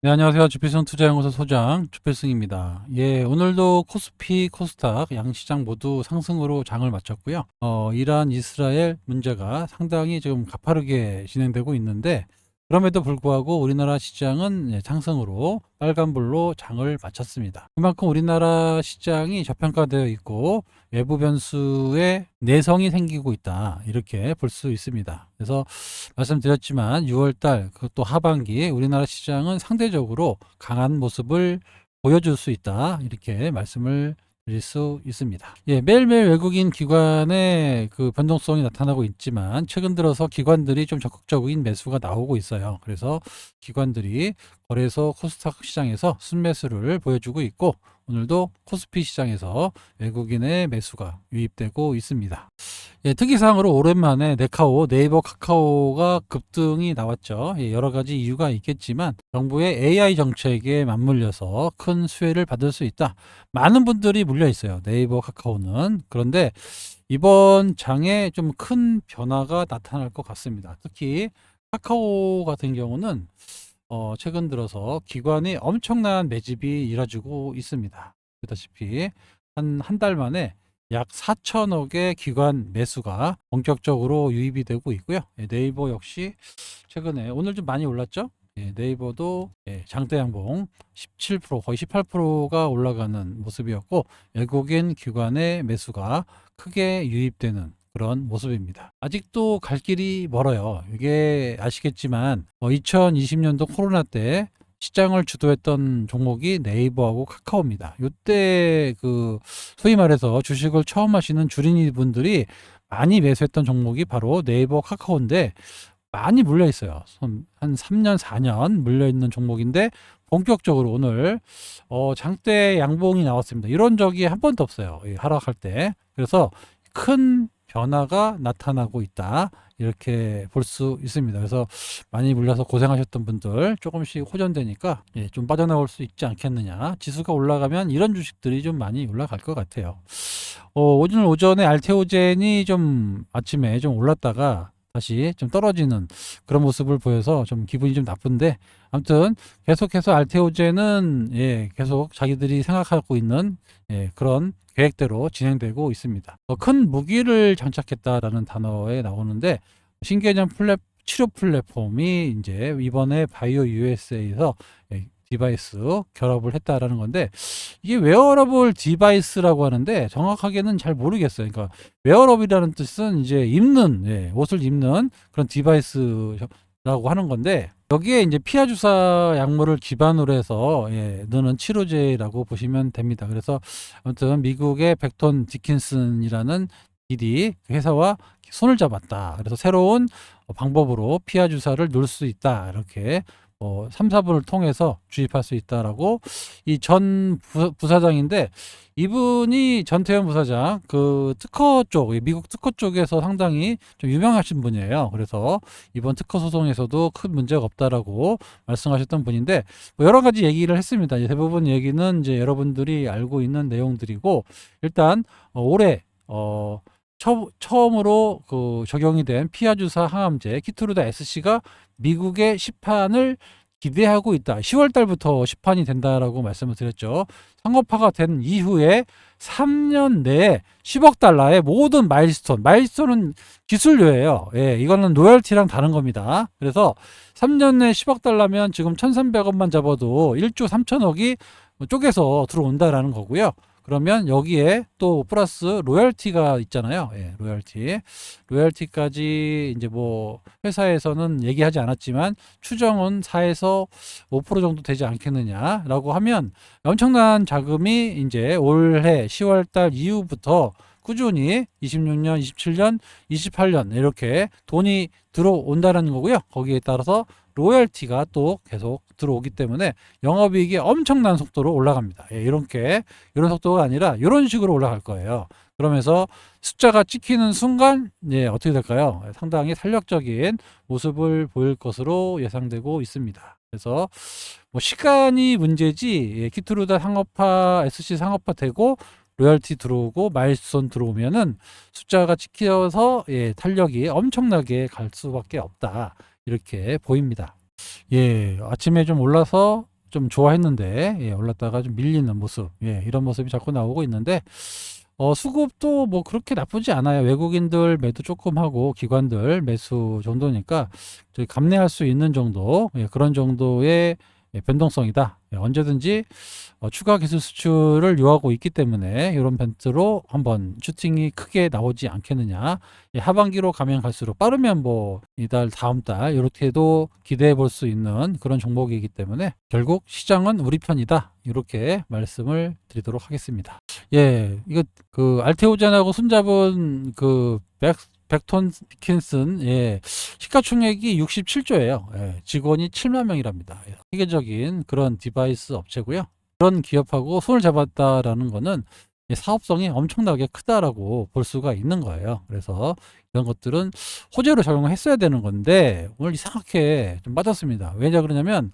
네, 안녕하세요. 주필승 투자연구소 소장 주필승입니다. 예, 오늘도 코스피, 코스닥 양시장 모두 상승으로 장을 마쳤고요. 이란 이스라엘 문제가 상당히 지금 가파르게 진행되고 있는데, 그럼에도 불구하고 우리나라 시장은 상승으로 빨간불로 장을 마쳤습니다. 그만큼 우리나라 시장이 저평가되어 있고 외부 변수에 내성이 생기고 있다, 이렇게 볼 수 있습니다. 그래서 말씀드렸지만 6월달 그것도 하반기 우리나라 시장은 상대적으로 강한 모습을 보여줄 수 있다, 이렇게 말씀을 드릴 수 있습니다. 예, 매일매일 외국인 기관의 그 변동성이 나타나고 있지만 최근 들어서 기관들이 좀 적극적인 매수가 나오고 있어요. 그래서 기관들이 거래소 코스닥 시장에서 순매수를 보여주고 있고, 오늘도 코스피 시장에서 외국인의 매수가 유입되고 있습니다. 예, 특이사항으로 오랜만에 네카오, 네이버 카카오가 급등이 나왔죠. 예, 여러 가지 이유가 있겠지만 정부의 AI 정책에 맞물려서 큰 수혜를 받을 수 있다. 많은 분들이 물려 있어요, 네이버, 카카오는. 그런데 이번 장에 좀 큰 변화가 나타날 것 같습니다. 특히 카카오 같은 경우는 최근 들어서 기관이 엄청난 매집이 이뤄지고 있습니다. 보다시피 한 달 만에 약 4천억의 기관 매수가 본격적으로 유입이 되고 있고요. 예, 네이버 역시 최근에 오늘 좀 많이 올랐죠. 예, 네이버도 장대 양봉 17%, 거의 18%가 올라가는 모습이었고, 외국인 기관의 매수가 크게 유입되는 그런 모습입니다. 아직도 갈 길이 멀어요. 이게 아시겠지만 2020년도 코로나 때 시장을 주도했던 종목이 네이버하고 카카오입니다. 이때 그 소위 말해서 주식을 처음 하시는 주린이 분들이 많이 매수했던 종목이 바로 네이버, 카카오인데 많이 물려 있어요. 한 3년, 4년 물려 있는 종목인데 본격적으로 오늘 장대 양봉이 나왔습니다. 이런 적이 한 번도 없어요, 이 하락할 때. 그래서 큰 변화가 나타나고 있다, 이렇게 볼 수 있습니다. 그래서 많이 물려서 고생하셨던 분들 조금씩 호전되니까 좀 빠져나올 수 있지 않겠느냐. 지수가 올라가면 이런 주식들이 좀 많이 올라갈 것 같아요. 오늘 오전에 알테오젠이 좀 아침에 좀 올랐다가 다시 좀 떨어지는 그런 모습을 보여서 좀 기분이 좀 나쁜데, 아무튼 계속해서 알테오젠은 계속 자기들이 생각하고 있는 그런 계획대로 진행되고 있습니다. 큰 무기를 장착했다라는 단어에 나오는데, 신개념 치료 플랫폼이 이제 이번에 바이오 USA에서 디바이스 결합을 했다라는 건데, 이게 웨어러블 디바이스라고 하는데 정확하게는 잘 모르겠어요. 그러니까 웨어러블이라는 뜻은 이제 입는, 옷을 입는 그런 디바이스라고 하는 건데, 여기에 이제 피하 주사 약물을 기반으로 해서 넣는 치료제라고 보시면 됩니다. 그래서 아무튼 미국의 벡톤 디킨슨이라는 일이 회사와 손을 잡았다. 그래서 새로운 방법으로 피하 주사를 놓을 수 있다, 이렇게 3, 4분을 통해서 주입할 수 있다라고, 이 전 부사장인데, 이분이 전태현 부사장 그 특허 쪽, 미국 특허 쪽에서 상당히 좀 유명하신 분이에요. 그래서 이번 특허 소송에서도 큰 문제가 없다라고 말씀하셨던 분인데, 뭐 여러 가지 얘기를 했습니다. 대부분 얘기는 이제 여러분들이 알고 있는 내용들이고, 일단 올해 처음으로 그 적용이 된 피하주사 항암제 키투르다 SC가 미국의 시판을 기대하고 있다. 10월 달부터 시판이 된다라고 말씀을 드렸죠. 상업화가 된 이후에 3년 내에 10억 달러의 모든 마일스톤은 기술료예요. 이거는 로열티랑 다른 겁니다. 그래서 3년 내에 10억 달러면 지금 1,300억만 잡아도 1조 3천억이 쪼개서 들어온다라는 거고요. 그러면 여기에 또 플러스 로열티가 있잖아요. 로열티까지 이제 뭐 회사에서는 얘기하지 않았지만 추정은 4에서 5% 정도 되지 않겠느냐라고 하면, 엄청난 자금이 이제 올해 10월 달 이후부터 꾸준히 26년, 27년, 28년 이렇게 돈이 들어온다는 거고요. 거기에 따라서 로열티가 또 계속 들어오기 때문에 영업이익이 엄청난 속도로 올라갑니다. 이런 속도가 아니라 이런 식으로 올라갈 거예요. 그러면서 숫자가 찍히는 순간 어떻게 될까요? 상당히 탄력적인 모습을 보일 것으로 예상되고 있습니다. 그래서 뭐 시간이 문제지, 키투르다 상업화, SC 상업화 되고 로열티 들어오고 마일스톤 들어오면은 숫자가 찍혀서 탄력이 엄청나게 갈 수밖에 없다, 이렇게 보입니다. 아침에 좀 올라서 좀 좋아했는데 올랐다가 좀 밀리는 모습, 이런 모습이 자꾸 나오고 있는데 수급도 뭐 그렇게 나쁘지 않아요. 외국인들 매도 조금 하고 기관들 매수 정도니까 저희 감내할 수 있는 정도, 그런 정도의 변동성이다. 언제든지 추가 기술 수출을 요하고 있기 때문에 이런 벤트로 한번 슈팅이 크게 나오지 않겠느냐. 하반기로 가면 갈수록 빠르면 뭐 이달 다음 달 이렇게도 기대해 볼 수 있는 그런 종목이기 때문에 결국 시장은 우리 편이다. 이렇게 말씀을 드리도록 하겠습니다. 이거 그 알테오젠하고 손잡은 그 백톤 디킨슨, 시가총액이 67조예요. 직원이 7만 명이랍니다. 세계적인 그런 디바이스 업체고요. 그런 기업하고 손을 잡았다라는 거는 사업성이 엄청나게 크다라고 볼 수가 있는 거예요. 그래서 이런 것들은 호재로 작용을 했어야 되는 건데 오늘 이상하게 좀 맞았습니다. 왜냐 그러냐면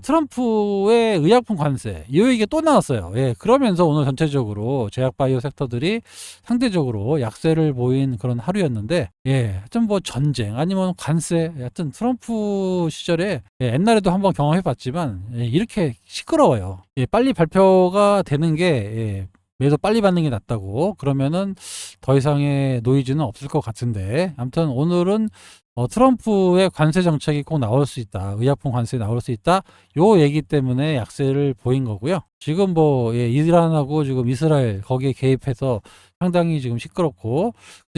트럼프의 의약품 관세, 이 얘기가 또 나왔어요. 그러면서 오늘 전체적으로 제약바이오 섹터들이 상대적으로 약세를 보인 그런 하루였는데, 하여튼 뭐 전쟁, 아니면 관세, 하여튼 트럼프 시절에, 옛날에도 한번 경험해 봤지만, 이렇게 시끄러워요. 빨리 발표가 되는 게, 매도 빨리 받는 게 낫다고, 그러면은 더 이상의 노이즈는 없을 것 같은데, 아무튼 오늘은 트럼프의 관세 정책이 꼭 나올 수 있다. 의약품 관세 나올 수 있다. 요 얘기 때문에 약세를 보인 거고요. 지금 뭐 이란하고 지금 이스라엘 거기에 개입해서 상당히 지금 시끄럽고,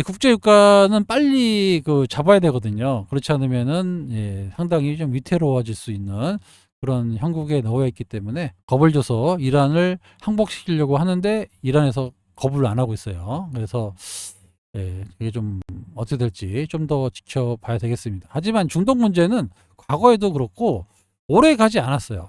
국제 유가는 빨리 그 잡아야 되거든요. 그렇지 않으면은 상당히 좀 위태로워질 수 있는 그런 형국에 놓여 있기 때문에 겁을 줘서 이란을 항복시키려고 하는데 이란에서 겁을 안 하고 있어요. 그래서 이게 좀 어떻게 될지 좀 더 지켜봐야 되겠습니다. 하지만 중동 문제는 과거에도 그렇고 오래 가지 않았어요.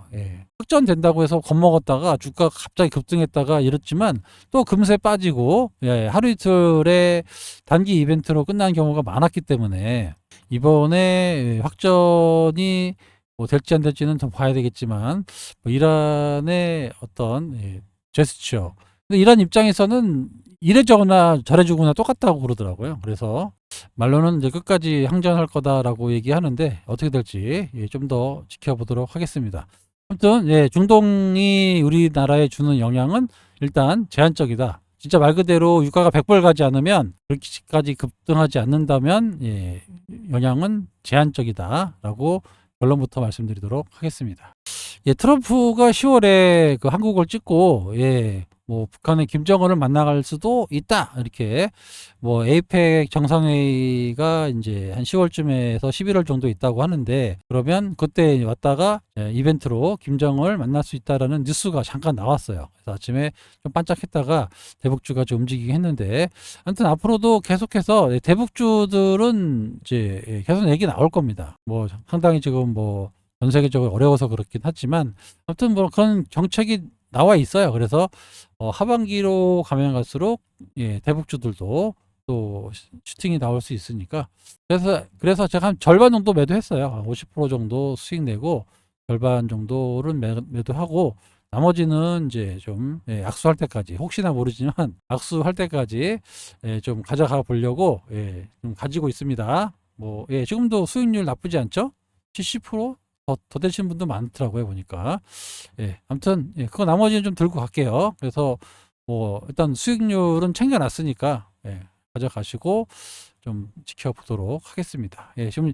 확전된다고 해서 겁먹었다가 주가가 갑자기 급등했다가 이랬지만 또 금세 빠지고, 하루 이틀의 단기 이벤트로 끝난 경우가 많았기 때문에 이번에 확전이 뭐 될지 안 될지는 좀 봐야 되겠지만, 뭐 이란의 어떤 제스처, 근데 이란 입장에서는 이래저거나 잘해주거나 똑같다고 그러더라고요. 그래서 말로는 이제 끝까지 항전할 거다라고 얘기하는데 어떻게 될지 좀 더 지켜보도록 하겠습니다. 아무튼 중동이 우리나라에 주는 영향은 일단 제한적이다. 진짜 말 그대로 유가가 100불 가지 않으면, 그렇게까지 급등하지 않는다면 영향은 제한적이다라고 결론부터 말씀드리도록 하겠습니다. 트럼프가 10월에 그 한국을 찍고, 뭐 북한의 김정은을 만나갈 수도 있다. 이렇게 뭐 에이펙 정상회의가 이제 한 10월쯤에서 11월 정도 있다고 하는데, 그러면 그때 왔다가 이벤트로 김정은을 만날 수 있다라는 뉴스가 잠깐 나왔어요. 그래서 아침에 좀 반짝했다가 대북주가 좀 움직이긴 했는데, 아무튼 앞으로도 계속해서 대북주들은 이제 계속 얘기 나올 겁니다. 뭐 상당히 지금 뭐 전 세계적으로 어려워서 그렇긴 하지만 아무튼 뭐 그런 정책이 나와 있어요. 그래서 하반기로 가면 갈수록 대북주들도 또 슈팅이 나올 수 있으니까, 그래서 제가 한 절반 정도 매도했어요. 50% 정도 수익 내고 절반 정도는 매도하고 나머지는 이제 좀 악수할 때까지, 혹시나 모르지만 악수할 때까지 좀 가져가 보려고 좀 가지고 있습니다. 뭐 지금도 수익률 나쁘지 않죠? 70%? 더 되시는 분도 많더라고요, 보니까. 아무튼 그거 나머지는 좀 들고 갈게요. 그래서 뭐 일단 수익률은 챙겨놨으니까 가져가시고 좀 지켜보도록 하겠습니다. 지금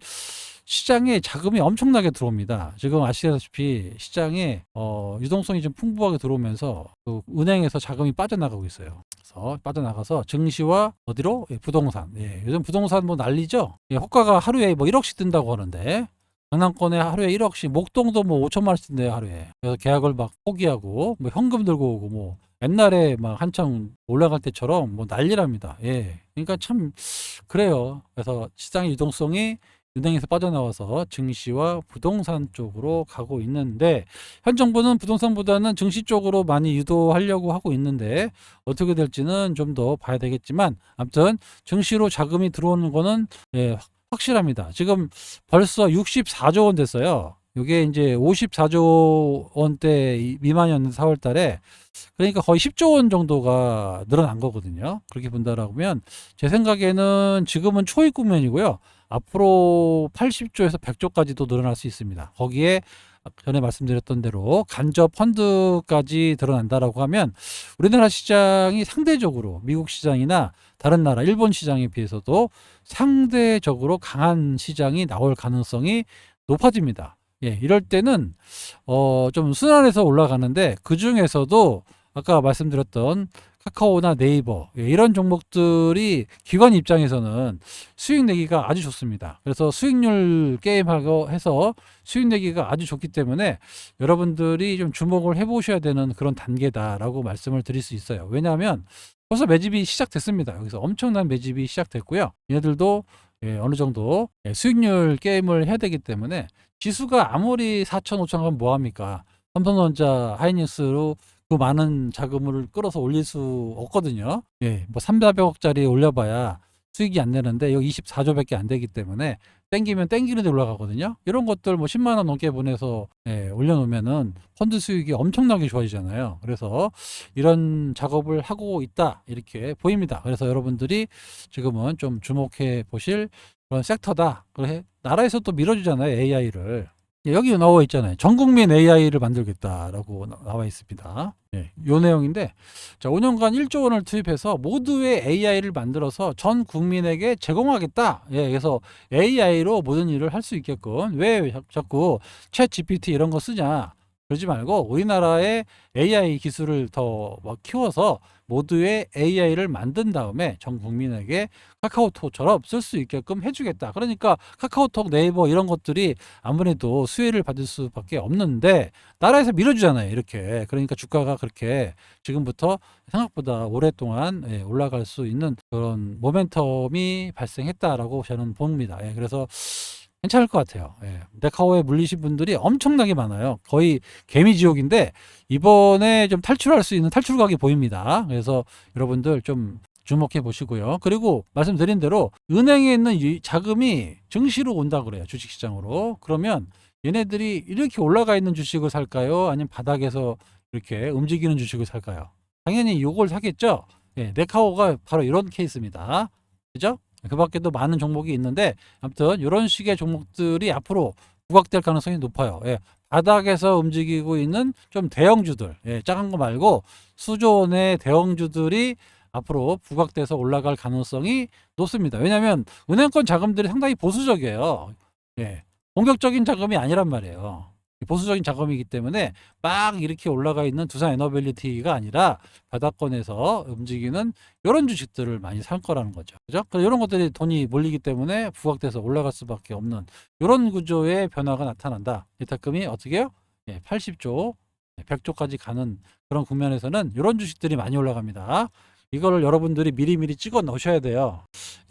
시장에 자금이 엄청나게 들어옵니다. 지금 아시다시피 시장에 유동성이 좀 풍부하게 들어오면서 그 은행에서 자금이 빠져나가고 있어요. 그래서 빠져나가서 증시와 어디로? 부동산. 요즘 부동산 뭐 난리죠. 호가가 하루에 뭐 1억씩 든다고 하는데, 강남권에 하루에 1억씩, 목동도 뭐 5천만 원씩 든대요, 하루에. 그래서 계약을 막 포기하고 뭐 현금 들고 오고, 뭐 옛날에 막 한창 올라갈 때처럼 뭐 난리랍니다. 그러니까 참 그래요. 그래서 시장의 유동성이 은행에서 빠져나와서 증시와 부동산 쪽으로 가고 있는데, 현 정부는 부동산보다는 증시 쪽으로 많이 유도하려고 하고 있는데 어떻게 될지는 좀 더 봐야 되겠지만, 아무튼 증시로 자금이 들어오는 거는 확실합니다. 지금 벌써 64조 원 됐어요. 이게 이제 54조 원대 미만이었는 4월 달에, 그러니까 거의 10조 원 정도가 늘어난 거거든요. 그렇게 본다라면 제 생각에는 지금은 초입 국면이고요. 앞으로 80조에서 100조까지도 늘어날 수 있습니다. 거기에 전에 말씀드렸던 대로 간접 펀드까지 드러난다라고 하면 우리나라 시장이 상대적으로 미국 시장이나 다른 나라 일본 시장에 비해서도 상대적으로 강한 시장이 나올 가능성이 높아집니다. 예, 이럴 때는 좀 순환해서 올라가는데 그 중에서도 아까 말씀드렸던 카카오나 네이버, 예, 이런 종목들이 기관 입장에서는 수익 내기가 아주 좋습니다. 그래서 수익률 게임하고 해서 수익 내기가 아주 좋기 때문에 여러분들이 좀 주목을 해보셔야 되는 그런 단계다라고 말씀을 드릴 수 있어요. 왜냐하면 벌써 매집이 시작됐습니다. 여기서 엄청난 매집이 시작됐고요. 얘네들도 예, 어느 정도 예, 수익률 게임을 해야 되기 때문에 지수가 아무리 4천, 5천 가면 뭐합니까? 삼성전자, 하이닉스로 그 많은 자금을 끌어서 올릴 수 없거든요. 예, 뭐 3, 400억짜리 올려봐야 수익이 안 내는데 여기 24조밖에 안 되기 때문에 땡기면 땡기는 데 올라가거든요. 이런 것들 뭐 10만 원 넘게 보내서 예, 올려놓으면은 펀드 수익이 엄청나게 좋아지잖아요. 그래서 이런 작업을 하고 있다 이렇게 보입니다. 그래서 여러분들이 지금은 좀 주목해 보실 그런 섹터다. 그래 나라에서 또 밀어주잖아요, AI를. 여기 나와 있잖아요. 전 국민 AI를 만들겠다라고 나와 있습니다. 예, 요 내용인데, 자, 5년간 1조 원을 투입해서 모두의 AI를 만들어서 전 국민에게 제공하겠다. 예, 그래서 AI로 모든 일을 할 수 있게끔 왜 자꾸 챗 GPT 이런 거 쓰냐? 그러지 말고 우리나라의 AI 기술을 더 키워서 모두의 AI를 만든 다음에 전 국민에게 카카오톡처럼 쓸 수 있게끔 해주겠다. 그러니까 카카오톡, 네이버 이런 것들이 아무래도 수혜를 받을 수밖에 없는데 나라에서 밀어주잖아요. 이렇게. 그러니까 주가가 그렇게 지금부터 생각보다 오랫동안 예, 올라갈 수 있는 그런 모멘텀이 발생했다라고 저는 봅니다. 예, 그래서 괜찮을 것 같아요. 예. 네카오에 물리신 분들이 엄청나게 많아요. 거의 개미지옥인데 이번에 좀 탈출할 수 있는 탈출각이 보입니다. 그래서 여러분들 좀 주목해 보시고요. 그리고 말씀드린 대로 은행에 있는 이 자금이 증시로 온다 그래요. 주식시장으로. 그러면 얘네들이 이렇게 올라가 있는 주식을 살까요? 아니면 바닥에서 이렇게 움직이는 주식을 살까요? 당연히 이걸 사겠죠. 예, 네카오가 바로 이런 케이스입니다. 그죠? 그 밖에도 많은 종목이 있는데 아무튼 이런 식의 종목들이 앞으로 부각될 가능성이 높아요. 예, 바닥에서 움직이고 있는 좀 대형주들, 예, 작은 거 말고 수조원의 대형주들이 앞으로 부각돼서 올라갈 가능성이 높습니다. 왜냐하면 은행권 자금들이 상당히 보수적이에요. 예, 공격적인 자금이 아니란 말이에요. 보수적인 자금이기 때문에 막 이렇게 올라가 있는 두산 에너빌리티가 아니라 바닥권에서 움직이는 이런 주식들을 많이 살 거라는 거죠. 그죠? 이런 것들이 돈이 몰리기 때문에 부각돼서 올라갈 수밖에 없는 이런 구조의 변화가 나타난다. 예탁금이 어떻게 해요? 예, 80조, 100조까지 가는 그런 국면에서는 이런 주식들이 많이 올라갑니다. 이거를 여러분들이 미리미리 찍어 넣으셔야 돼요.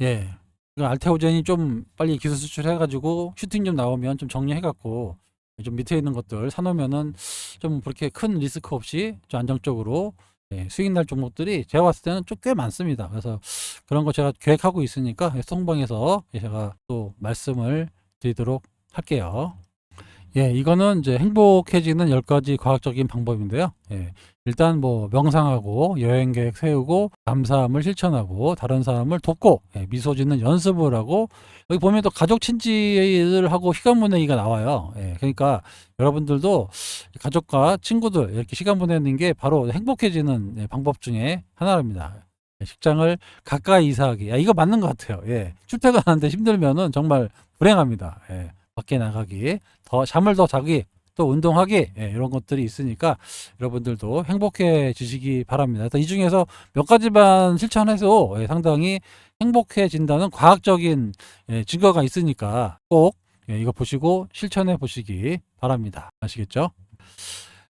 예. 알테오젠이 좀 빨리 기술 수출해가지고 슈팅 좀 나오면 좀 정리해갖고 좀 밑에 있는 것들 사놓으면은 좀 그렇게 큰 리스크 없이 좀 안정적으로 예, 수익 날 종목들이 제가 봤을 때는 좀 꽤 많습니다. 그래서 그런 거 제가 계획하고 있으니까 송방에서 제가 또 말씀을 드리도록 할게요. 예, 이거는 이제 행복해지는 10가지 과학적인 방법인데요. 예, 일단 뭐 명상하고 여행 계획 세우고 감사함을 실천하고 다른 사람을 돕고 예, 미소 짓는 연습을 하고 여기 보면 또 가족 친지를 하고 시간 보내기가 나와요. 예, 그러니까 여러분들도 가족과 친구들 이렇게 시간 보내는 게 바로 행복해지는 예, 방법 중에 하나입니다. 예, 직장을 가까이 이사하기. 야, 이거 맞는 것 같아요. 예, 출퇴근하는데 힘들면은 정말 불행합니다. 예. 밖에 나가기, 더 잠을 더 자기, 또 운동하기 예, 이런 것들이 있으니까 여러분들도 행복해지시기 바랍니다. 일단 이 중에서 몇 가지만 실천해서 예, 상당히 행복해진다는 과학적인 예, 증거가 있으니까 꼭 예, 이거 보시고 실천해 보시기 바랍니다. 아시겠죠?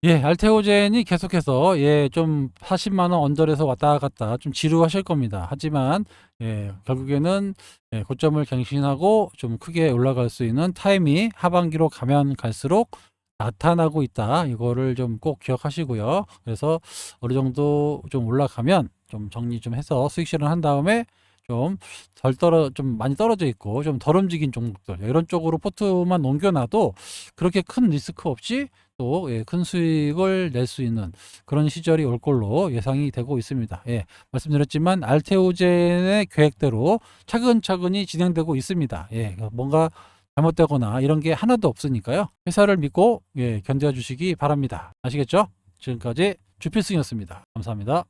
예, 알테오젠이 계속해서 예, 좀 40만 원 언저리에서 왔다 갔다 좀 지루하실 겁니다. 하지만 예, 결국에는 예, 고점을 갱신하고 좀 크게 올라갈 수 있는 타임이 하반기로 가면 갈수록 나타나고 있다. 이거를 좀 꼭 기억하시고요. 그래서 어느 정도 좀 올라가면 좀 정리 좀 해서 수익 실현한 다음에 좀 많이 떨어져 있고 좀 덜 움직인 종목들 이런 쪽으로 포트만 넘겨놔도 그렇게 큰 리스크 없이 또 큰 수익을 낼 수 있는 그런 시절이 올 걸로 예상이 되고 있습니다. 예, 말씀드렸지만 알테오젠의 계획대로 차근차근히 진행되고 있습니다. 예, 뭔가 잘못되거나 이런 게 하나도 없으니까요. 회사를 믿고 견뎌 주시기 바랍니다. 아시겠죠? 지금까지 주필승이었습니다. 감사합니다.